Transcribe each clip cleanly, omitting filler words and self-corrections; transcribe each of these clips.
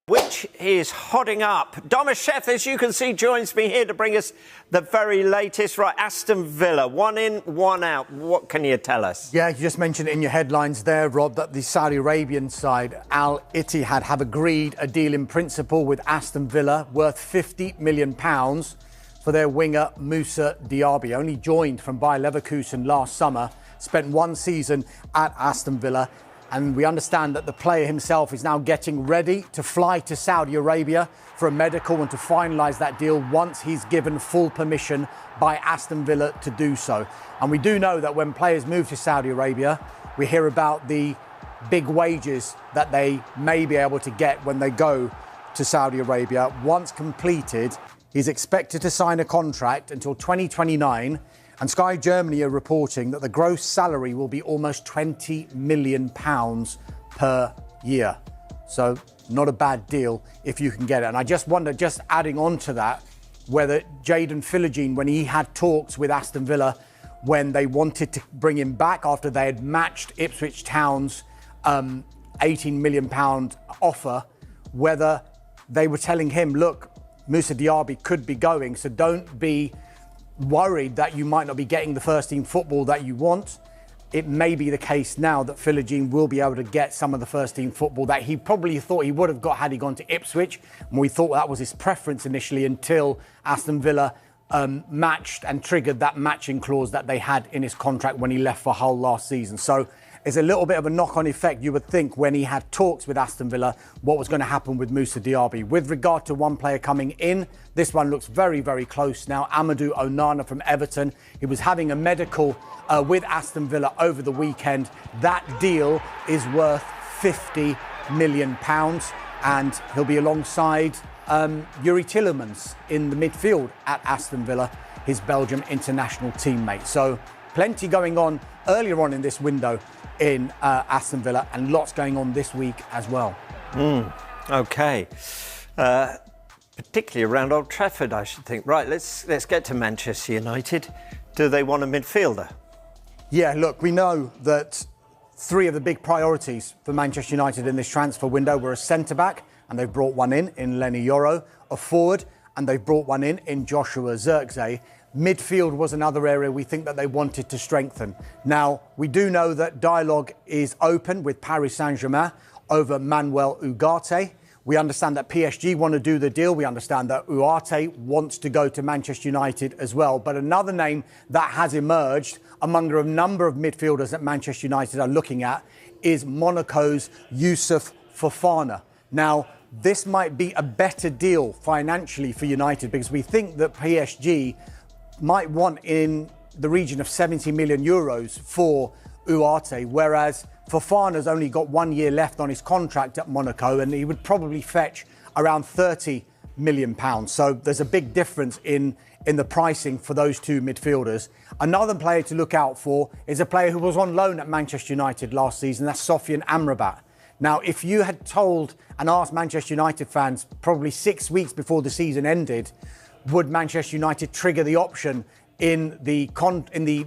which is hotting up. Domasheth, as you can see, joins me here to bring us the very latest. Right, Aston Villa, 1 in, 1 out. What can you tell us? Yeah, you just mentioned in your headlines there, Rob, that the Saudi Arabian side, Al Ittihad, have agreed a deal in principle with Aston Villa worth £50 million for their winger Moussa Diaby. Only joined from Bayer Leverkusen last summer, spent 1 season at Aston Villa. And we understand that the player himself is now getting ready to fly to Saudi Arabia for a medical and to finalise that deal once he's given full permission by Aston Villa to do so. And we do know that when players move to Saudi Arabia, we hear about the big wages that they may be able to get when they go to Saudi Arabia. Once completed, he's expected to sign a contract until 2029. And Sky Germany are reporting that the gross salary will be almost £20 million per year. So not a bad deal if you can get it. And I just wonder, just adding on to that, whether Jadon Philogene, when he had talks with Aston Villa, when they wanted to bring him back after they had matched Ipswich Town's £18 million offer, whether they were telling him, look, Moussa Diaby could be going, so don't be worried that you might not be getting the first team football that you want. It may be the case now that Philogene will be able to get some of the first team football that he probably thought he would have got had he gone to Ipswich. And we thought that was his preference initially until Aston Villa matched and triggered that matching clause that they had in his contract when he left for Hull last season. So it's a little bit of a knock-on effect, you would think, when he had talks with Aston Villa, what was going to happen with Moussa Diaby. With regard to one player coming in, this one looks very, very close now. Amadou Onana from Everton. He was having a medical with Aston Villa over the weekend. That deal is worth £50 million, and he'll be alongside Yuri Tillemans in the midfield at Aston Villa, his Belgium international teammate. So plenty going on earlier on in this window in Aston Villa, and lots going on this week as well. OK. Particularly around Old Trafford, I should think. Right, let's get to Manchester United. Do they want a midfielder? Yeah, look, we know that 3 of the big priorities for Manchester United in this transfer window were a centre-back, and they've brought one in Lenny Yoro, a forward, and they've brought one in Joshua Zirkzee. Midfield was another area we think that they wanted to strengthen. Now, we do know that dialogue is open with Paris Saint-Germain over Manuel Ugarte. We understand that PSG want to do the deal. We understand that Ugarte wants to go to Manchester United as well. But another name that has emerged among a number of midfielders that Manchester United are looking at is Monaco's Youssouf Fofana. Now, this might be a better deal financially for United because we think that PSG might want in the region of 70 million euros for Ugarte, whereas Fofana's only got 1 year left on his contract at Monaco, and he would probably fetch around 30 million pounds. So there's a big difference in the pricing for those 2 midfielders. Another player to look out for is a player who was on loan at Manchester United last season. That's Sofian Amrabat. Now, if you had told and asked Manchester United fans probably 6 weeks before the season ended, would Manchester United trigger the option in the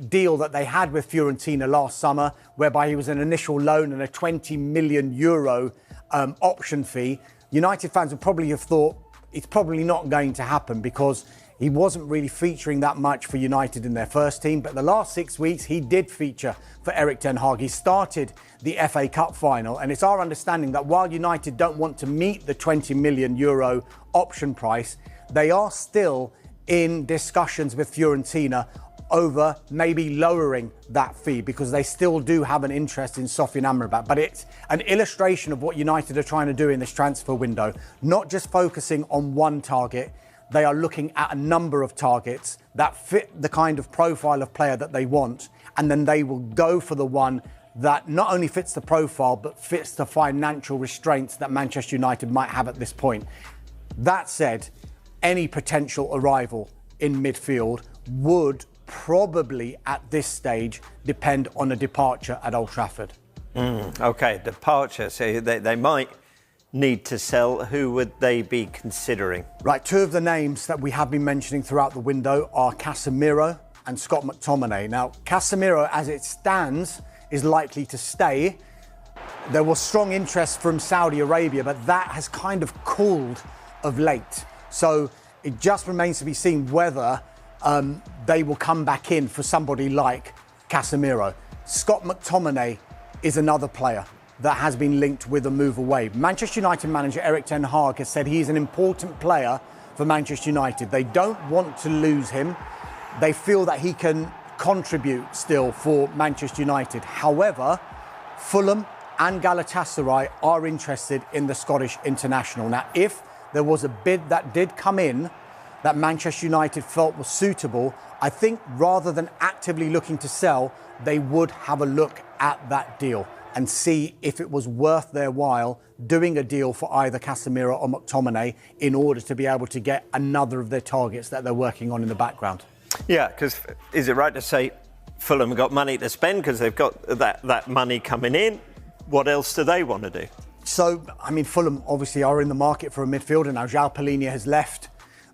deal that they had with Fiorentina last summer, whereby he was an initial loan and a 20 million euro option fee? United fans would probably have thought it's probably not going to happen because he wasn't really featuring that much for United in their first team. But the last 6 weeks, he did feature for Erik ten Hag. He started the FA Cup final. And it's our understanding that while United don't want to meet the 20 million euro option price, they are still in discussions with Fiorentina over maybe lowering that fee because they still do have an interest in Sofian Amrabat. But it's an illustration of what United are trying to do in this transfer window, not just focusing on one target. They are looking at a number of targets that fit the kind of profile of player that they want, and then they will go for the one that not only fits the profile but fits the financial restraints that Manchester United might have at this point. That said, any potential arrival in midfield would probably at this stage depend on a departure at Old Trafford. OK, departure. So they might need to sell. Who would they be considering? Right, 2 of the names that we have been mentioning throughout the window are Casemiro and Scott McTominay. Now, Casemiro, as it stands, is likely to stay. There was strong interest from Saudi Arabia, but that has kind of cooled of late. So it just remains to be seen whether they will come back in for somebody like Casemiro. Scott McTominay is another player that has been linked with a move away. Manchester United manager Erik ten Hag has said he is an important player for Manchester United. They don't want to lose him. They feel that he can contribute still for Manchester United. However, Fulham and Galatasaray are interested in the Scottish international. Now, if there was a bid that did come in that Manchester United felt was suitable, I think rather than actively looking to sell, they would have a look at that deal and see if it was worth their while doing a deal for either Casemiro or McTominay in order to be able to get another of their targets that they're working on in the background. Yeah, because is it right to say Fulham have got money to spend because they've got that money coming in? What else do they want to do? So, I mean, Fulham obviously are in the market for a midfielder now. João Palhinha has left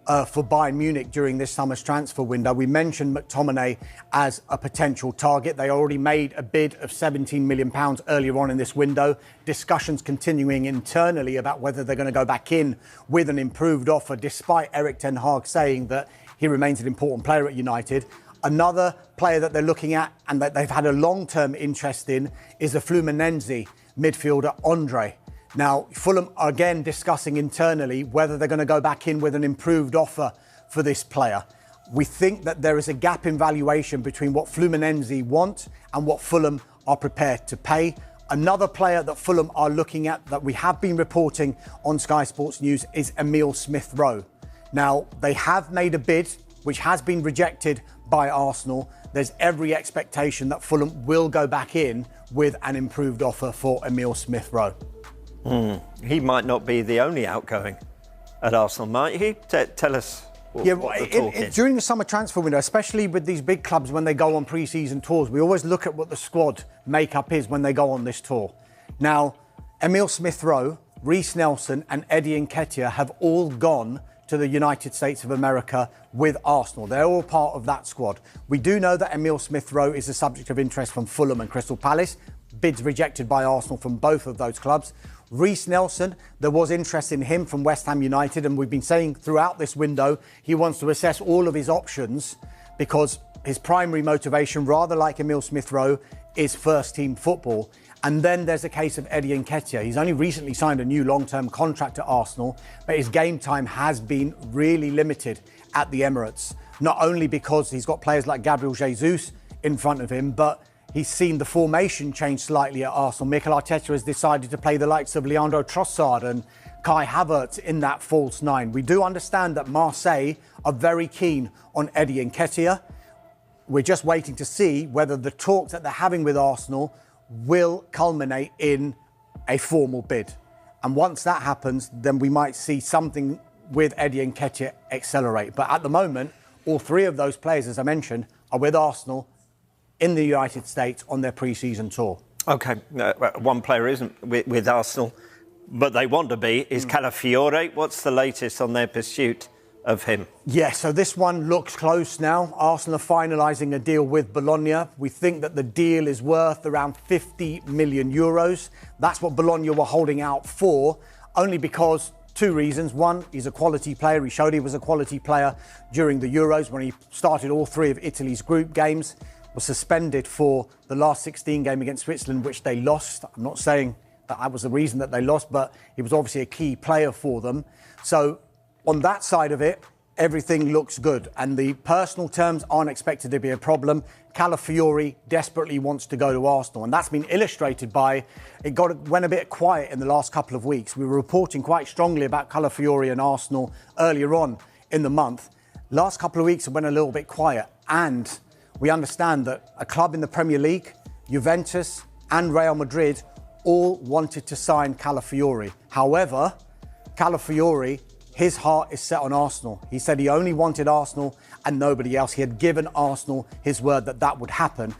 for Bayern Munich during this summer's transfer window. We mentioned McTominay as a potential target. They already made a bid of £17 million earlier on in this window. Discussions continuing internally about whether they're going to go back in with an improved offer, despite Erik ten Hag saying that he remains an important player at United. Another player that they're looking at and that they've had a long-term interest in is the Fluminense midfielder Andre. Now, Fulham are again discussing internally whether they're going to go back in with an improved offer for this player. We think that there is a gap in valuation between what Fluminense want and what Fulham are prepared to pay. Another player that Fulham are looking at that we have been reporting on Sky Sports News is Emile Smith-Rowe. Now, they have made a bid which has been rejected by Arsenal. There's every expectation that Fulham will go back in with an improved offer for Emile Smith-Rowe. He might not be the only outgoing at Arsenal, might he? Tell us what the talk is. During the summer transfer window, especially with these big clubs when they go on pre-season tours, we always look at what the squad makeup is when they go on this tour. Now, Emile Smith-Rowe, Reiss Nelson and Eddie Nketiah have all gone to the United States of America with Arsenal. They're all part of that squad. We do know that Emile Smith-Rowe is a subject of interest from Fulham and Crystal Palace. Bids rejected by Arsenal from both of those clubs. Reiss Nelson, there was interest in him from West Ham United, and we've been saying throughout this window he wants to assess all of his options because his primary motivation, rather like Emile Smith-Rowe, is first-team football. And then there's a case of Eddie Nketiah. He's only recently signed a new long-term contract at Arsenal, but his game time has been really limited at the Emirates. Not only because he's got players like Gabriel Jesus in front of him, but he's seen the formation change slightly at Arsenal. Mikel Arteta has decided to play the likes of Leandro Trossard and Kai Havertz in that false nine. We do understand that Marseille are very keen on Eddie Nketiah. We're just waiting to see whether the talks that they're having with Arsenal will culminate in a formal bid. And once that happens, then we might see something with Eddie Nketiah accelerate. But at the moment, all three of those players, as I mentioned, are with Arsenal in the United States on their pre-season tour. OK, one player isn't with Arsenal, but they want to be, is Calafiore. What's the latest on their pursuit of him? Yeah, so this one looks close now. Arsenal are finalising a deal with Bologna. We think that the deal is worth around €50 million. That's what Bologna were holding out for, only because two reasons. One, he's a quality player. He showed he was a quality player during the Euros when he started all three of Italy's group games, was suspended for the last 16 game against Switzerland, which they lost. I'm not saying that was the reason that they lost, but he was obviously a key player for them. So on that side of it, everything looks good. And the personal terms aren't expected to be a problem. Calafiore desperately wants to go to Arsenal. And that's been illustrated by, went a bit quiet in the last couple of weeks. We were reporting quite strongly about Calafiore and Arsenal earlier on in the month. Last couple of weeks it went a little bit quiet. And we understand that a club in the Premier League, Juventus and Real Madrid, all wanted to sign Calafiore. However, Calafiore, his heart is set on Arsenal. He said he only wanted Arsenal and nobody else. He had given Arsenal his word that that would happen.